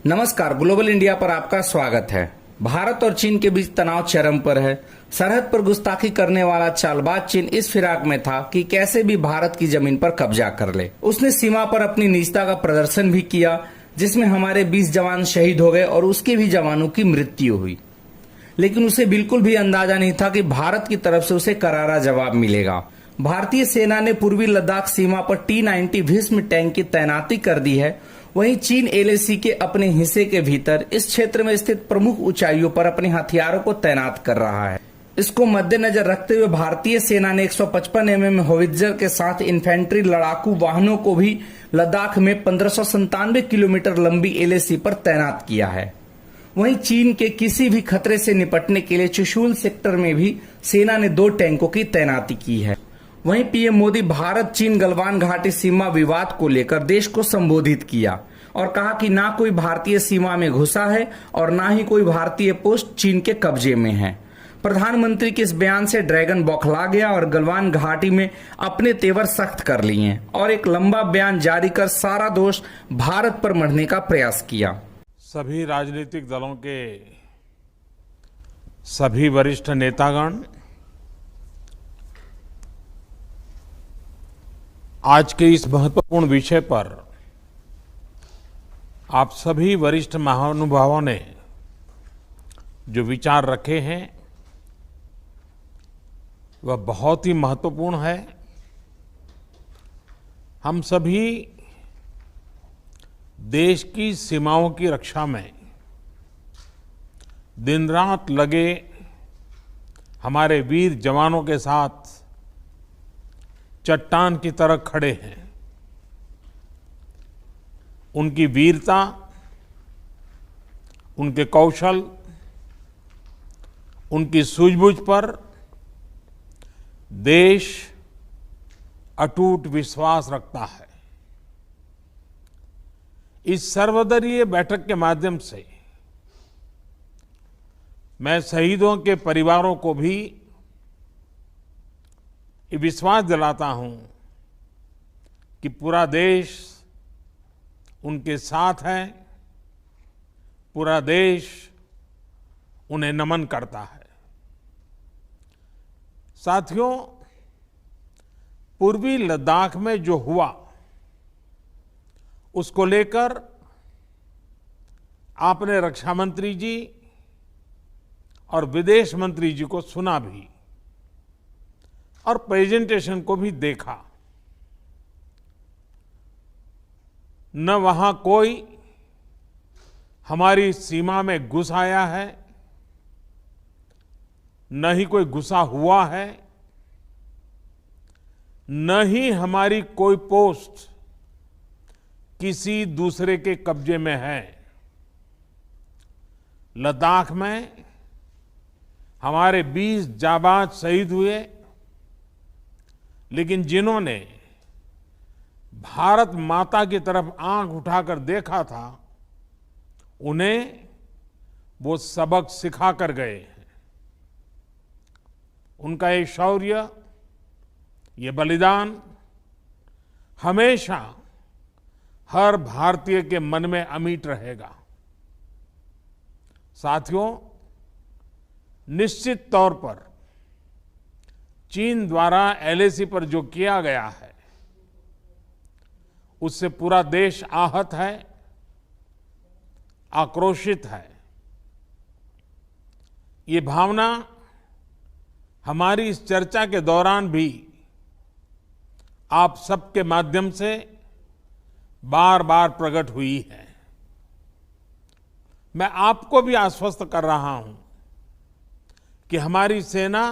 नमस्कार, global India पर आपका स्वागत है। भारत और चीन के बीच तनाव चरम पर है। सरहद पर गुस्ताखी करने वाला चालबाज चीन इस फिराक में था कि कैसे भी भारत की जमीन पर कब्जा कर ले। उसने सीमा पर अपनी नीचता का प्रदर्शन भी किया, जिसमें हमारे 20 जवान शहीद हो गए और उसके भी जवानों की मृत्यु हुई। लेकिन उसे बिल्कुल भी अंदाजा नहीं था कि भारत की तरफ से उसे करारा जवाब मिलेगा। भारतीय सेना ने पूर्वी लद्दाख सीमा पर T-90 भीष्म टैंक की तैनाती कर दी है। वहीं चीन LAC के अपने हिस्से के भीतर इस क्षेत्र में स्थित प्रमुख ऊंचाइयों पर अपने हथियारों को तैनात कर रहा है। इसको मद्देनजर रखते हुए भारतीय सेना ने 155 mm होवित्जर के साथ इन्फेंट्री लड़ाकू वाहनों को भी लद्दाख में 1597 किलोमीटर लंबी LAC पर तैनात किया है। वहीं चीन के किसी भी खतरे से निपटने के लिए चुशूल सेक्टर में भी सेना ने 2 टैंकों की तैनाती की है। वहीं पीएम मोदी भारत चीन गलवान घाटी सीमा विवाद को लेकर देश को संबोधित किया और कहा कि ना कोई भारतीय सीमा में घुसा है और ना ही कोई भारतीय पोस्ट चीन के कब्जे में है। प्रधानमंत्री के इस बयान से ड्रैगन बौखला गया और गलवान घाटी में अपने तेवर सख्त कर लिए और एक लंबा बयान जारी कर सारा दोष भारत पर मढ़ने का प्रयास किया। सभी राजनीतिक दलों के सभी वरिष्ठ नेतागण आज के इस महत्वपूर्ण विषय पर आप सभी वरिष्ठ महानुभावों ने जो विचार रखे हैं वह बहुत ही महत्वपूर्ण है। हम सभी देश की सीमाओं की रक्षा में दिन रात लगे हमारे वीर जवानों के साथ चट्टान की तरह खड़े हैं। उनकी वीरता, उनके कौशल, उनकी सूझबूझ पर देश अटूट विश्वास रखता है। इस सर्वदलीय बैठक के माध्यम से मैं शहीदों के परिवारों को भी ये विश्वास दिलाता हूं कि पूरा देश उनके साथ है, पूरा देश उन्हें नमन करता है। साथियों, पूर्वी लद्दाख में जो हुआ उसको लेकर आपने रक्षा मंत्री जी और विदेश मंत्री जी को सुना भी और प्रेजेंटेशन को भी देखा। न वहां कोई हमारी सीमा में घुस आया है, न ही कोई घुसा हुआ है, न ही हमारी कोई पोस्ट किसी दूसरे के कब्जे में है। लद्दाख में हमारे 20 जाबाज शहीद हुए, लेकिन जिन्होंने भारत माता की तरफ आंख उठाकर देखा था, उन्हें वो सबक सिखा कर गए हैं। उनका ये शौर्य, ये बलिदान हमेशा हर भारतीय के मन में अमिट रहेगा। साथियों, निश्चित तौर पर चीन द्वारा LAC पर जो किया गया है उससे पूरा देश आहत है, आक्रोशित है। ये भावना हमारी इस चर्चा के दौरान भी आप सबके माध्यम से बार बार प्रकट हुई है। मैं आपको भी आश्वस्त कर रहा हूं कि हमारी सेना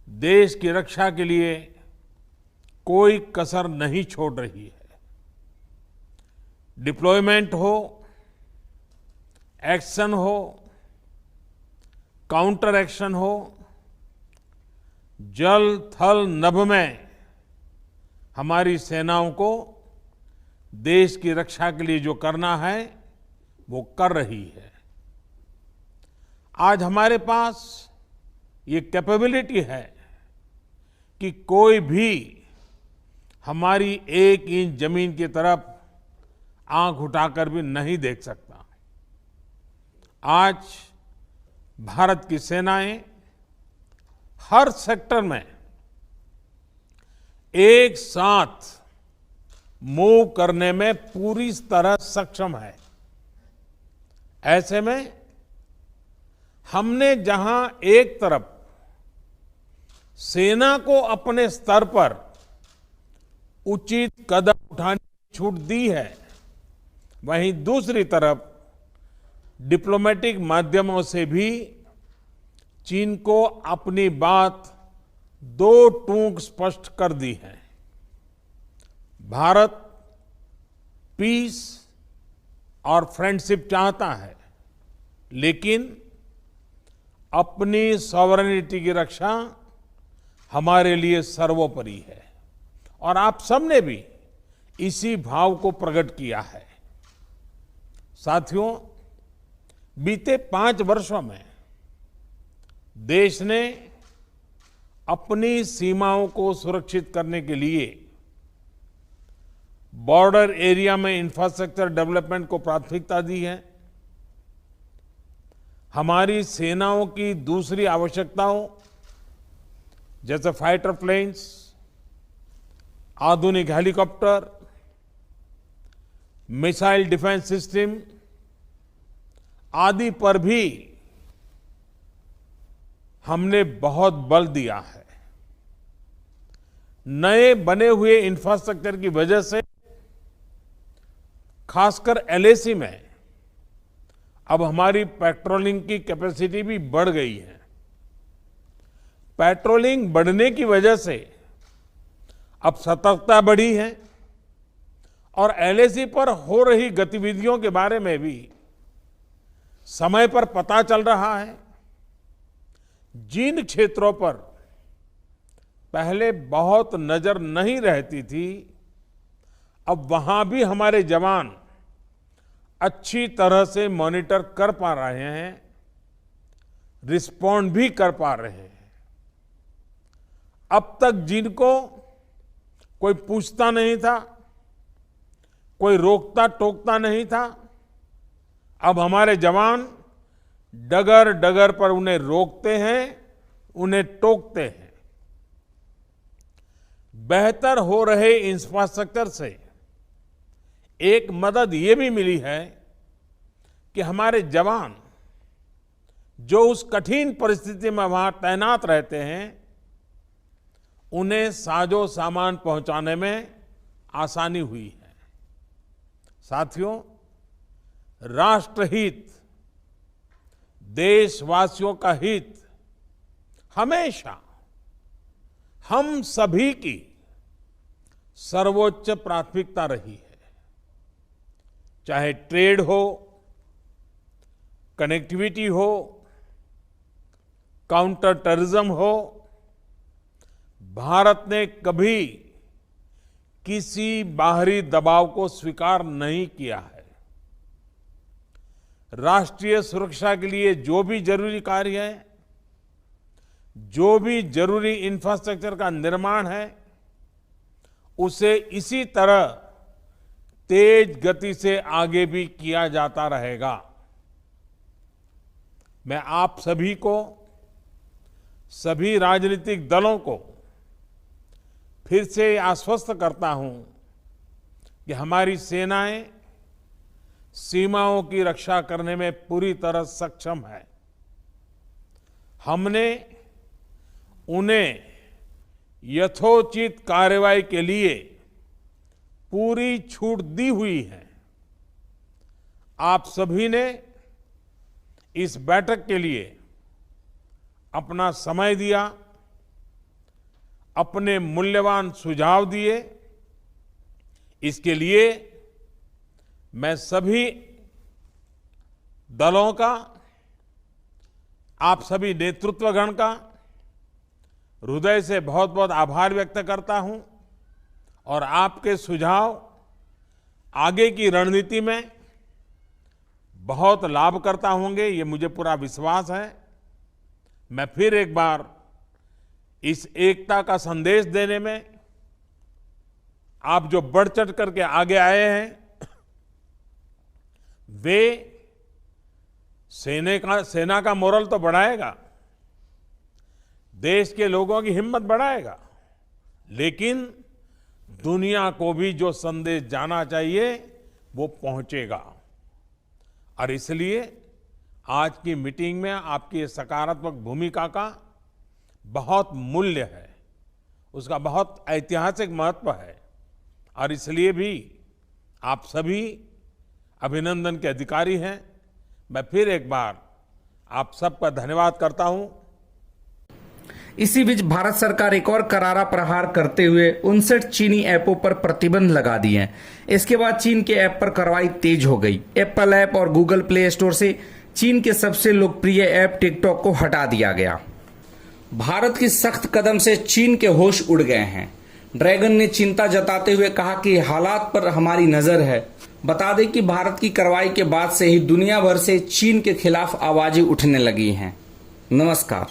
देश की रक्षा के लिए कोई कसर नहीं छोड़ रही है। डिप्लॉयमेंट हो, एक्शन हो, काउंटर एक्शन हो, जल थल नभ में हमारी सेनाओं को देश की रक्षा के लिए जो करना है वो कर रही है। आज हमारे पास ये कैपेबिलिटी है कि कोई भी हमारी 1 इंच जमीन की तरफ आंख उठाकर भी नहीं देख सकता। आज भारत की सेनाएं हर सेक्टर में एक साथ मूव करने में पूरी तरह सक्षम है। ऐसे में हमने जहां एक तरफ सेना को अपने स्तर पर उचित कदम उठाने की छूट दी है, वहीं दूसरी तरफ डिप्लोमेटिक माध्यमों से भी चीन को अपनी बात दो टूक स्पष्ट कर दी है। भारत पीस और फ्रेंडशिप चाहता है, लेकिन अपनी सॉवरेनिटी की रक्षा हमारे लिए सर्वोपरि है और आप सबने भी इसी भाव को प्रकट किया है। साथियों, बीते 5 वर्षों में देश ने अपनी सीमाओं को सुरक्षित करने के लिए बॉर्डर एरिया में इंफ्रास्ट्रक्चर डेवलपमेंट को प्राथमिकता दी है। हमारी सेनाओं की दूसरी आवश्यकताओं जैसे फाइटर प्लेन्स, आधुनिक हेलीकॉप्टर, मिसाइल डिफेंस सिस्टम आदि पर भी हमने बहुत बल दिया है। नए बने हुए इंफ्रास्ट्रक्चर की वजह से खासकर एलएसी में अब हमारी पेट्रोलिंग की कैपेसिटी भी बढ़ गई है। पेट्रोलिंग बढ़ने की वजह से अब सतर्कता बढ़ी है और एलएसी पर हो रही गतिविधियों के बारे में भी समय पर पता चल रहा है। जिन क्षेत्रों पर पहले बहुत नजर नहीं रहती थी, अब वहां भी हमारे जवान अच्छी तरह से मॉनिटर कर पा रहे हैं, रिस्पॉन्ड भी कर पा रहे हैं। अब तक जिनको कोई पूछता नहीं था, कोई रोकता टोकता नहीं था, अब हमारे जवान डगर डगर पर उन्हें रोकते हैं, उन्हें टोकते हैं। बेहतर हो रहे इंफ्रास्ट्रक्चर से एक मदद ये भी मिली है कि हमारे जवान जो उस कठिन परिस्थिति में वहां तैनात रहते हैं, उन्हें साजो सामान पहुंचाने में आसानी हुई है। साथियों, राष्ट्रहित, देशवासियों का हित हमेशा हम सभी की सर्वोच्च प्राथमिकता रही है। चाहे ट्रेड हो, कनेक्टिविटी हो, काउंटर टेररिज्म हो, भारत ने कभी किसी बाहरी दबाव को स्वीकार नहीं किया है। राष्ट्रीय सुरक्षा के लिए जो भी जरूरी कार्य है, जो भी जरूरी इंफ्रास्ट्रक्चर का निर्माण है, उसे इसी तरह तेज गति से आगे भी किया जाता रहेगा। मैं आप सभी को, सभी राजनीतिक दलों को फिर से आश्वस्त करता हूं कि हमारी सेनाएं सीमाओं की रक्षा करने में पूरी तरह सक्षम है। हमने उन्हें यथोचित कार्रवाई के लिए पूरी छूट दी हुई है। आप सभी ने इस बैठक के लिए अपना समय दिया, अपने मूल्यवान सुझाव दिए। इसके लिए मैं सभी दलों का, आप सभी नेतृत्वगण का हृदय से बहुत बहुत आभार व्यक्त करता हूं और आपके सुझाव आगे की रणनीति में बहुत लाभकर्ता होंगे, ये मुझे पूरा विश्वास है। मैं फिर एक बार इस एकता का संदेश देने में आप जो बढ़ चढ़ करके आगे आए हैं, वे सेना का मोरल तो बढ़ाएगा, देश के लोगों की हिम्मत बढ़ाएगा, लेकिन दुनिया को भी जो संदेश जाना चाहिए वो पहुंचेगा। और इसलिए आज की मीटिंग में आपकी सकारात्मक भूमिका का बहुत मूल्य है, उसका बहुत ऐतिहासिक महत्व है। और इसलिए भी आप सभी अभिनंदन के अधिकारी हैं। मैं फिर एक बार आप सबका धन्यवाद करता हूं। इसी बीच भारत सरकार एक और करारा प्रहार करते हुए 59 चीनी ऐपों पर प्रतिबंध लगा दिए हैं। इसके बाद चीन के ऐप पर कार्रवाई तेज हो गई। एप्पल ऐप और गूगल प्ले स्टोर से चीन के सबसे लोकप्रिय ऐप टिकटॉक को हटा दिया गया। भारत की सख्त कदम से चीन के होश उड़ गए हैं। ड्रैगन ने चिंता जताते हुए कहा कि हालात पर हमारी नजर है। बता दें कि भारत की कार्रवाई के बाद से ही दुनिया भर से चीन के खिलाफ आवाजें उठने लगी हैं। नमस्कार।